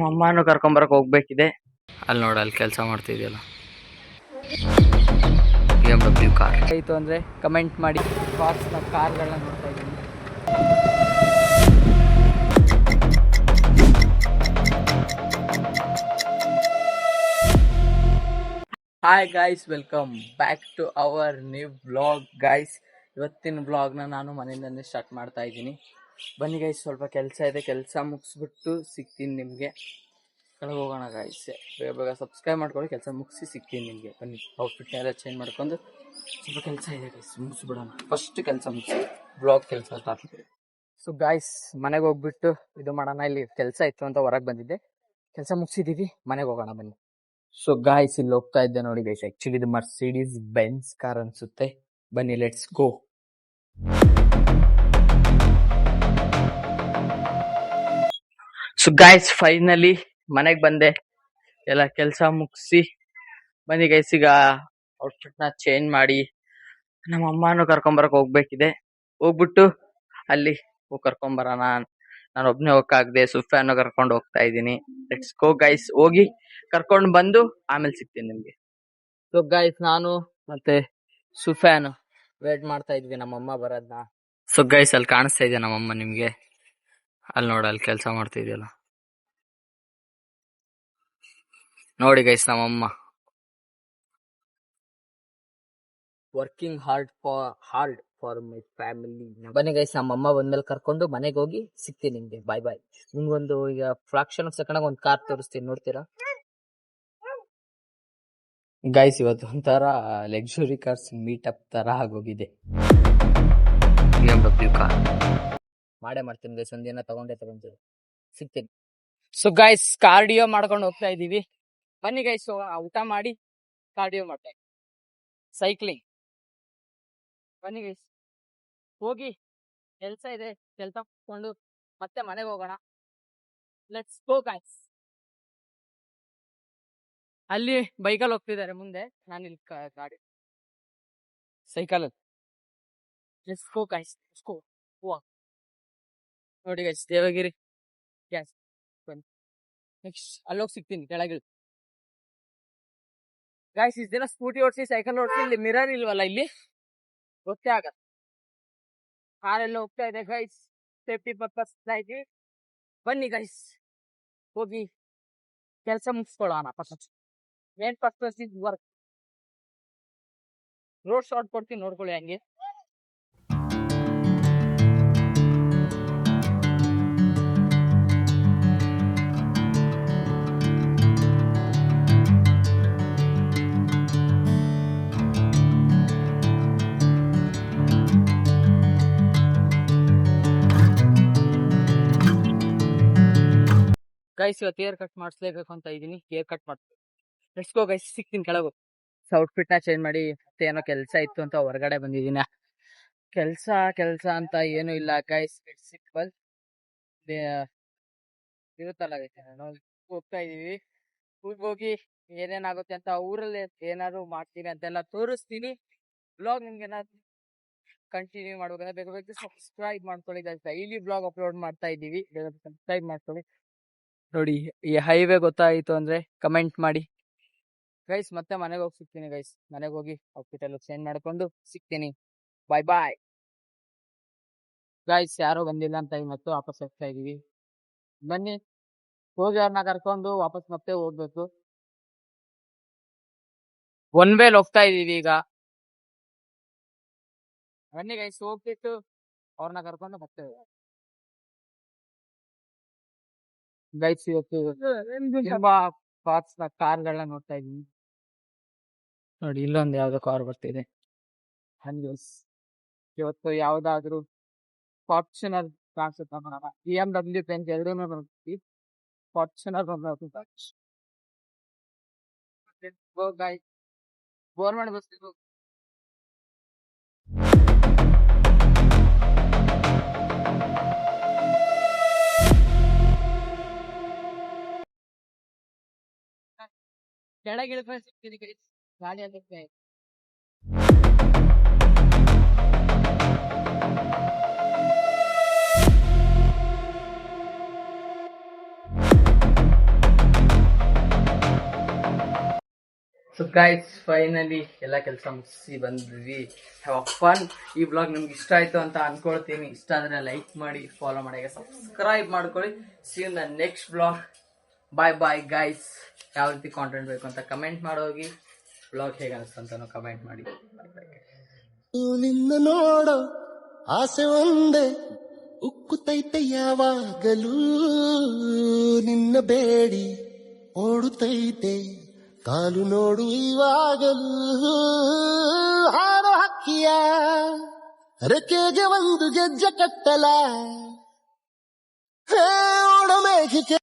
ಅಮ್ಮನೂ ಕರ್ಕೊಂಬರಕ್ಕೆ ಹೋಗ್ಬೇಕಿದೆ. ಅಲ್ಲಿ ನೋಡಿ, ಅಲ್ಲಿ ಕೆಲಸ ಮಾಡ್ತಿದೆಯಲ್ಲ BMW ಕಾರ್ ಆಯಿತು ಅಂದರೆ ಕಮೆಂಟ್ ಮಾಡಿ. ಕಾರ್ಸ್ನ ಕಾರ್ಗಳನ್ನ ನೋಡ್ತಾ ಇದ್ದೀನಿ. Hi guys, welcome back to our new blog guys. ಇವತ್ತಿನ ಬ್ಲಾಗ್ನ ನಾನು ಮನೆಯಿಂದನೇ ಸ್ಟಾರ್ಟ್ ಮಾಡ್ತಾ ಇದ್ದೀನಿ. ಬನ್ನಿ ಗೈಸ್, ಸ್ವಲ್ಪ ಕೆಲಸ ಇದೆ, ಕೆಲಸ ಮುಗಿಸ್ಬಿಟ್ಟು ಸಿಗ್ತೀನಿ ನಿಮಗೆ. ಕೆಳಗೆ ಹೋಗೋಣ ಗಾಯ್ಸ್, ಬೇಗ ಬೇಗ ಸಬ್ಸ್ಕ್ರೈಬ್ ಮಾಡ್ಕೊಳ್ಳಿ. ಕೆಲಸ ಮುಗಿಸಿ ಸಿಗ್ತೀನಿ ನಿಮಗೆ. ಬನ್ನಿ, ಔಟ್ಫಿಟ್ನೆಲ್ಲ ಚೇಂಜ್ ಮಾಡ್ಕೊಂಡು ಸ್ವಲ್ಪ ಕೆಲಸ ಇದೆ ಗೈಸ್, ಮುಗಿಸ್ಬಿಡೋಣ. ಫಸ್ಟ್ ಕೆಲಸ ಮುಗಿಸಿ ಬ್ಲಾಗ್ ಕೆಲಸ ಸ್ಟಾರ್ಟ್ ಮಾಡಿ. ಸೊ ಗಾಯ್ಸ್, ಮನೆಗೆ ಹೋಗ್ಬಿಟ್ಟು ಇದು ಮಾಡೋಣ. ಇಲ್ಲಿ ಕೆಲಸ ಇತ್ತು ಅಂತ ಹೊರಗೆ ಬಂದಿದ್ದೆ. ಕೆಲಸ ಮುಗಿಸಿದ್ದೀವಿ, ಮನೆಗೆ ಹೋಗೋಣ ಬನ್ನಿ. ಸೊ ಗಾಯ್ಸ್, ಇಲ್ಲಿ ಹೋಗ್ತಾ ಇದ್ದೆ ನೋಡಿ ಗೈಸ್. ಆಕ್ಚುಲಿ ಇದು ಮರ್ಸಿಡೀಸ್ ಬೆನ್ಸ್ ಕಾರ್ ಅನ್ಸುತ್ತೆ. ಬನ್ನಿ, let's go. So guys, finally ಮನೆಗೆ ಬಂದೆ, ಎಲ್ಲ ಕೆಲಸ ಮುಗಿಸಿ. ಬನ್ನಿ ಗೈಸ್, ಈಗ ಔಟ್ಫಿಟ್ನ ಚೇಂಜ್ ಮಾಡಿ ನಮ್ಮ ಅಮ್ಮನೂ ಕರ್ಕೊಂಬರಕ್ಕೆ ಹೋಗ್ಬೇಕಿದೆ. ಹೋಗ್ಬಿಟ್ಟು ಅಲ್ಲಿ ಕರ್ಕೊಂಬರೋಣ. ನಾನು ಒಬ್ಬನೇ ಹೋಗಕ್ಕಾಗದೆ ಸುಫ್ಯಾನು ಕರ್ಕೊಂಡು ಹೋಗ್ತಾ ಇದ್ದೀನಿ. Let's go guys. ಹೋಗಿ ಕರ್ಕೊಂಡು ಬಂದು ಆಮೇಲೆ ಸಿಗ್ತೀನಿ ನಿಮಗೆ. ಸೊ ಗೈಸ್, ನಾನು ಮತ್ತೆ ಸುಫ್ಯಾನು ವೇಟ್ ಮಾಡ್ತಾ ಇದ್ವಿ ನಮ್ಮಮ್ಮ ಬರೋದನ್ನ. ಸೊ ಗೈಸ್, ಅಲ್ಲಿ ಕಾಣಿಸ್ತಾ ಇದೆಯಾ ನಮ್ಮಮ್ಮ ನಿಮ್ಗೆ? ಅಲ್ಲಿ ನೋಡಿ, ಅಲ್ಲಿ ಕೆಲಸ ಮಾಡ್ತಿದ್ಯಲ್ಲ ನೋಡಿ ಗೈಸ್, ನಮ್ಮಮ್ಮ working hard for my family. ಬನ್ನಿ ಗೈಸ್, ನಮ್ಮಮ್ಮ ಬಂದ್ಮೇಲೆ ಕರ್ಕೊಂಡು ಮನೆಗೆ ಹೋಗಿ ಸಿಗ್ತೀನಿ ನಿಮ್ಗೆ. ಬಾಯ್ ಬಾಯ್. ನಿಮ್ಗೊಂದು ಈಗ ಫ್ರಾಕ್ಷನ್ ಆಫ್ ಸೆಕೆಂಡ್ ಒಂದು ಕಾರ್ ತೋರಿಸ್ತೀನಿ, ನೋಡ್ತೀರಾ ಗೈಸ್? ಇವತ್ತು ಒಂಥರ ಲಕ್ಸುರಿ ಕಾರ್ಸ್ ಮೀಟಪ್ ತರ ಆಗೋಗಿದೆ. BMW ಕಾರ್ ಮಾಡೇ ಮಾಡ್ತೀನಿ ಗೈಸ್, ಒಂದಿನ ತಗೊಂತೀನಿ, ಸಿಗ್ತೀನಿ. ಸೊ ಗೈಸ್, ಕಾರ್ಡಿಯೋ ಮಾಡ್ಕೊಂಡು ಹೋಗ್ತಾ ಇದೀವಿ. ಬನ್ನಿ ಗೈಸ್, ಊಟ ಮಾಡಿ ಕಾರ್ಡಿಯೋ ಮಾಡ್ತಾ ಇದ್ದೀವಿ, ಸೈಕ್ಲಿಂಗ್. ಬನ್ನಿ ಗೈಸ್, ಹೋಗಿ ಕೆಲಸ ಇದೆ, ಕೆಲಸ ಮುಗಿಸ್ಕೊಂಡು ಮತ್ತೆ ಮನೆಗೆ ಹೋಗೋಣ. Let's go guys. ಅಲ್ಲಿ ಬೈಕಲ್ಲಿ ಹೋಗ್ತಿದ್ದಾರೆ ಮುಂದೆ, ನಾನು ಇಲ್ಲಿ ಗಾಡಿ cycle. Let's go guys, let's go. ನೋಡಿ ಗೈಸ್, ದೇವಗಿರಿ ಗ್ಯಾಸ್. ಬನ್ನಿ, ನೆಕ್ಸ್ಟ್ ಅಲ್ಲೋಗಿ ಸಿಗ್ತೀನಿ ಕೆಳಗೆ. ಗೈಸ್, ಇಷ್ಟು ದಿನ ಸ್ಕೂಟಿ ಓಡಿಸಿ ಸೈಕಲ್ ಓಡಿಸಿ ಇಲ್ಲಿ ಮಿರರ್ ಇಲ್ವಲ್ಲ, ಇಲ್ಲಿ ಗೊತ್ತೇ ಆಗಲ್ಲ. ಕಾರೆಲ್ಲ ಹೋಗ್ತಾ ಇದೆ ಗೈಸ್, ಸೇಫ್ಟಿ ಪರ್ಪಸ್ ಇದ್ವಿ. ಬನ್ನಿ ಗೈಸ್, ಹೋಗಿ ಕೆಲಸ ಮುಗಿಸ್ಕೊಳ್ಳೋಣ. Main purpose is work. Road short ಕೊಡ್ತೀನಿ, ನೋಡ್ಕೊಳ್ಳಿ ಹಂಗೆ. ಗೈಸ್, ಇವತ್ತು ಹೇರ್ ಕಟ್ ಮಾಡಿಸ್ಲೇಬೇಕು ಅಂತ ಇದ್ದೀನಿ. ಹೇರ್ ಕಟ್ ಮಾಡ್ತೀನಿ. ಲೆಟ್ಸ್ ಗೋ ಗೈಸ್, ಸಿಗ್ತೀನಿ ಕೆಳಗು. ಔಟ್ಫಿಟ್ನ ಚೇಂಜ್ ಮಾಡಿ ಮತ್ತೆ ಏನೋ ಕೆಲಸ ಇತ್ತು ಅಂತ ಹೊರಗಡೆ ಬಂದಿದ್ದೀನಿ. ಕೆಲಸ ಅಂತ ಏನೂ ಇಲ್ಲ ಗೈಸ್, ಇಟ್ಸ್ ಸಿಂಪಲ್ ಇರುತ್ತಲ್ಲ ಗೈಸ್. ನಾವು ಹೋಗ್ತಾ ಇದೀವಿ, ಊರಿಗೆ ಹೋಗಿ ಏನೇನಾಗುತ್ತೆ ಅಂತ, ಊರಲ್ಲಿ ಏನಾದ್ರು ಮಾಡ್ತೀನಿ ಅಂತೆಲ್ಲ ತೋರಿಸ್ತೀನಿ. ಬ್ಲಾಗ್ ನಿಮ್ಗೆ ಏನಾದ್ರು ಕಂಟಿನ್ಯೂ ಮಾಡ್ಬೇಕಂದ್ರೆ ಬೇಗ ಬೇಗ ಸಬ್ಸ್ಕ್ರೈಬ್ ಮಾಡ್ಕೊಳ್ಳಿ ಗೈಸ್. ಡೈಲಿ ಬ್ಲಾಗ್ ಅಪ್ಲೋಡ್ ಮಾಡ್ತಾ ಇದ್ದೀವಿ, ಬೇಗ ಸಬ್ಸ್ಕ್ರೈಬ್ ಮಾಡ್ಕೊಳ್ಳಿ. ನೋಡಿ, ಈ ಹೈವೇ ಗೊತ್ತಾಯಿತು ಅಂದ್ರೆ ಕಮೆಂಟ್ ಮಾಡಿ ಗೈಸ್. ಮತ್ತೆ ಮನೆಗೆ ಹೋಗಿ ಸಿಗ್ತೀನಿ ಗೈಸ್. ಮನೆಗೆ ಹೋಗಿ ಔಟ್ಫಿಟ್ ಎಲ್ಲ ಚೇಂಜ್ ಮಾಡ್ಕೊಂಡು ಸಿಗ್ತೀನಿ. ಬಾಯ್ ಬಾಯ್ ಗೈಸ್. ಯಾರೋ ಬಂದಿಲ್ಲ ಅಂತ ಇವತ್ತು ವಾಪಸ್ ಹೋಗ್ತಾ ಇದೀವಿ. ಬನ್ನಿ, ಹೋಗಿ ಅವ್ರನ್ನ ಕರ್ಕೊಂಡು ವಾಪಸ್ ಮತ್ತೆ ಹೋಗ್ಬೇಕು. ಒನ್ ವೇಲ್ ಹೋಗ್ತಾ ಇದೀವಿ ಈಗ. ಬನ್ನಿ ಗೈಸ್, ಹೋಗ್ಬಿಟ್ಟು ಅವ್ರನ್ನ ಕರ್ಕೊಂಡು ಮತ್ತೆ ಗೈಸ್. ಇವತ್ತು ತುಂಬಾ ಕಾರ್ಗಳನ್ನ ನೋಡ್ತಾ ಇದೀನಿ. ನೋಡಿ, ಇಲ್ಲೊಂದು ಯಾವ್ದೋ ಕಾರ್ ಬರ್ತಿದೆ. ಇವತ್ತು ಯಾವ್ದಾದ್ರು ಫಾರ್ಚುನರ್ ಕಾಣಿಸುತ್ತ, BMW ಬೆಂಜ್ ಎರಡೂ ಬರ್ತೀವಿ. Fortuner government bus. ಕೆಳಗೆ ಇಳಿದ್ರೆ ಸಿಗ್ತೀನಿ ಗೈಸ್, ಗಾಡಿ ಅದಕ್ಕೆ. ಸೊ ಗೈಸ್ ಫೈನಲಿ ಎಲ್ಲ ಕೆಲಸ ಮುಗಿಸಿ ಬಂದ್ವಿ. Have fun. ಈ ಬ್ಲಾಗ್ ನಿಮ್ಗೆ ಇಷ್ಟ ಆಯ್ತು ಅಂತ ಅನ್ಕೊಳ್ತೀನಿ. ಇಷ್ಟ ಆದರೆ ಲೈಕ್ ಮಾಡಿ, ಫಾಲೋ ಮಾಡಿ, ಸಬ್ಸ್ಕ್ರೈಬ್ ಮಾಡ್ಕೊಳ್ಳಿ. See in the next blog. Bye bye guys. ಯಾವ ರೀತಿ ಕಾಂಟೆಂಟ್ ಬೇಕು ಅಂತ ಕಮೆಂಟ್ ಮಾಡೋಗಿ. ಬ್ಲಾಗ್ ಹೇಗೆ ಅನಿಸ್ತು ಅಂತಾನು ಕಮೆಂಟ್ ಮಾಡಿ. ಬಾಯ್ ಬಾಯ್. ನಿನ್ನ ನೋಡೋ ಆಸೆ ಒಂದೇ ಉಕ್ಕುತೈತೆ ಯಾವಾಗಲೂ, ನಿನ್ನ ಬೇಡಿ ಓಡುತ್ತೈತೆ ಕಾಲು ನೋಡು ಇವಾಗಲೂ. ಹಾರೋ ಹಕ್ಕಿಯ ರೆಕ್ಕೆಗೆ ಒಂದು ಗೆಜ್ಜೆ ಕಟ್ಟಲ, ಓಡ ಮೇಘಕ್ಕೆ